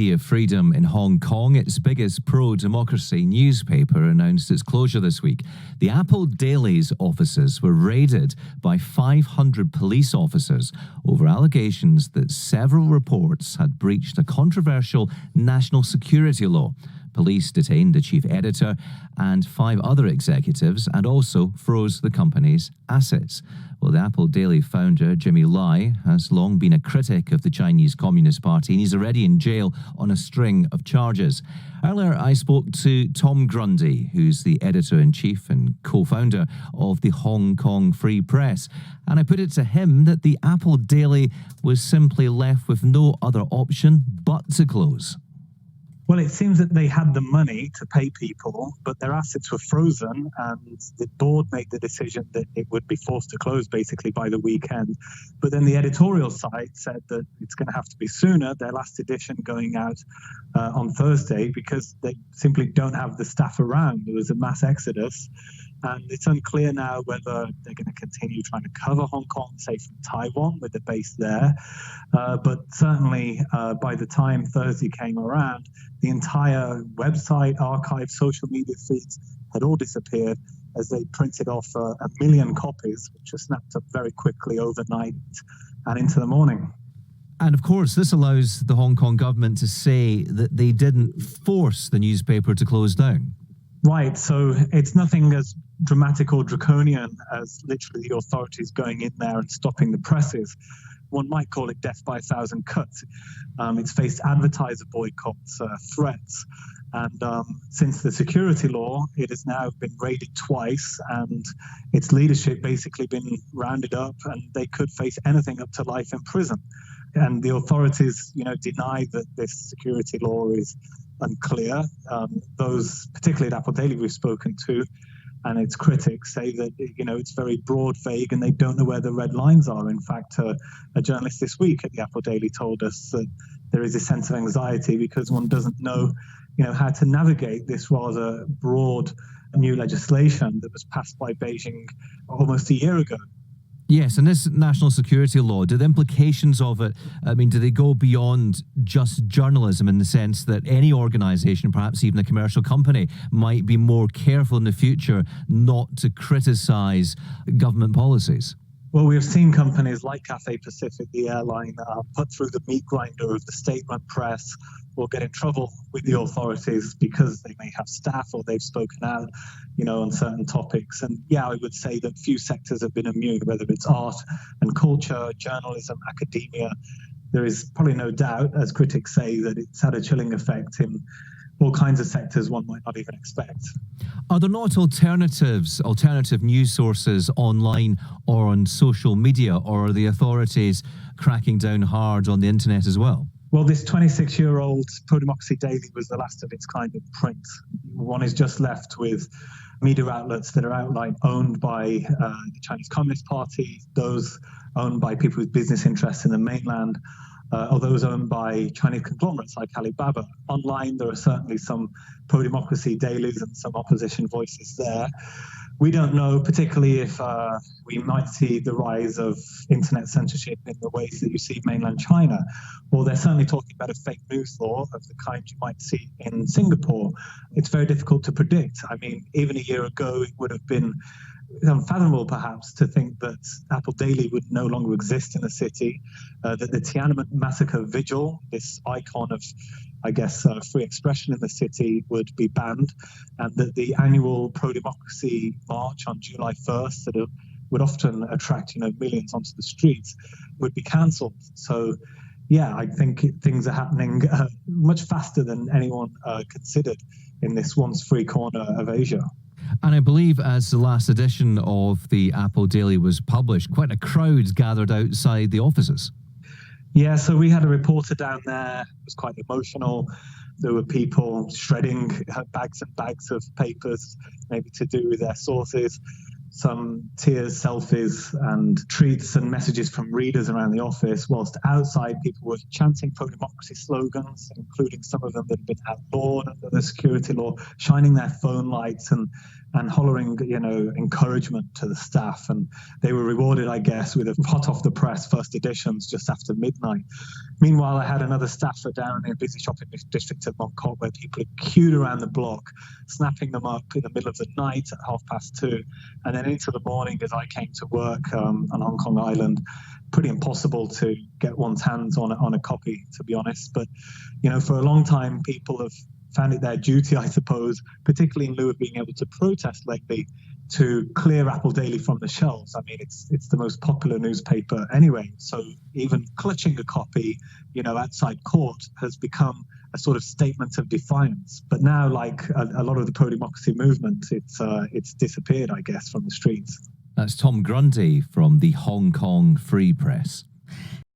Of freedom in Hong Kong, its biggest pro-democracy newspaper announced its closure this week. The Apple Daily's offices were raided by 500 police officers over allegations that several reports had breached a controversial national security law. Police detained the chief editor and 5 other executives and also froze the company's assets. Well, the Apple Daily founder, Jimmy Lai, has long been a critic of the Chinese Communist Party, and he's already in jail on a string of charges. Earlier, I spoke to Tom Grundy, who's the editor-in-chief and co-founder of the Hong Kong Free Press, and I put it to him that the Apple Daily was simply left with no other option but to close. Well, it seems that they had the money to pay people, but their assets were frozen, and the board made the decision that it would be forced to close basically by the weekend. But then the editorial side said that it's going to have to be sooner, their last edition going out on Thursday, because they simply don't have the staff around. There was a mass exodus. And it's unclear now whether they're going to continue trying to cover Hong Kong, say from Taiwan, with the base there. But certainly by the time Thursday came around, the entire website, archive, social media feeds had all disappeared as they printed off 1 million copies, which were snapped up very quickly overnight and into the morning. And of course, this allows the Hong Kong government to say that they didn't force the newspaper to close down. Right, so it's nothing as dramatic or draconian as literally the authorities going in there and stopping the presses. One might call it death by 1,000 cuts. It's faced advertiser boycotts, threats, and since the security law, it has now been raided twice, and its leadership basically been rounded up, and they could face anything up to life in prison. And the authorities, deny that this security law is unclear. Those, particularly at Apple Daily we've spoken to, and its critics say that, it's very broad, vague, and they don't know where the red lines are. In fact, a journalist this week at the Apple Daily told us that there is a sense of anxiety because one doesn't know, how to navigate this rather broad new legislation that was passed by Beijing almost a year ago. Yes, and this national security law, do the implications of it, do they go beyond just journalism in the sense that any organisation, perhaps even a commercial company, might be more careful in the future not to criticise government policies? Well, we have seen companies like Cathay Pacific, the airline, put through the meat grinder of the statement press or get in trouble with the authorities because they may have staff or they've spoken out, on certain topics. And yeah, I would say that few sectors have been immune, whether it's art and culture, journalism, academia. There is probably no doubt, as critics say, that it's had a chilling effect in all kinds of sectors one might not even expect. Are there not alternative news sources online or on social media, or are the authorities cracking down hard on the internet as well? Well, this 26-year-old pro-democracy daily was the last of its kind in print. One is just left with media outlets that are owned by the Chinese Communist Party, those owned by people with business interests in the mainland, or those owned by Chinese conglomerates like Alibaba. Online, there are certainly some pro-democracy dailies and some opposition voices there. We don't know, particularly if we might see the rise of internet censorship in the ways that you see in mainland China, or they're certainly talking about a fake news law of the kind you might see in Singapore. It's very difficult to predict. Even a year ago, it would have been unfathomable, perhaps, to think that Apple Daily would no longer exist in the city, that the Tiananmen Massacre Vigil, this icon of, free expression in the city, would be banned, and that the annual pro-democracy march on July 1st, that would often attract, millions onto the streets, would be cancelled. So, yeah, I think things are happening much faster than anyone considered in this once free corner of Asia. And I believe as the last edition of the Apple Daily was published, quite a crowd gathered outside the offices. Yeah, so we had a reporter down there. It was quite emotional. There were people shredding bags and bags of papers, maybe to do with their sources. some tears, selfies, and treats and messages from readers around the office, whilst outside people were chanting pro-democracy slogans, including some of them that had been outlawed under the security law, shining their phone lights and hollering, encouragement to the staff. And they were rewarded, I guess, with a hot off the press first editions just after midnight. Meanwhile, I had another staffer down in a busy shopping district of Mongkok where people had queued around the block, snapping them up in the middle of the night at 2:30, and then into the morning as I came to work on Hong Kong Island. Pretty impossible to get one's hands on a copy, to be honest. But, for a long time, people have found it their duty, I suppose, particularly in lieu of being able to protest lately, to clear Apple Daily from the shelves. I mean, it's the most popular newspaper anyway. So even clutching a copy, outside court has become a sort of statement of defiance. But now, like a lot of the pro-democracy movement, it's disappeared, I guess, from the streets. That's Tom Grundy from the Hong Kong Free Press.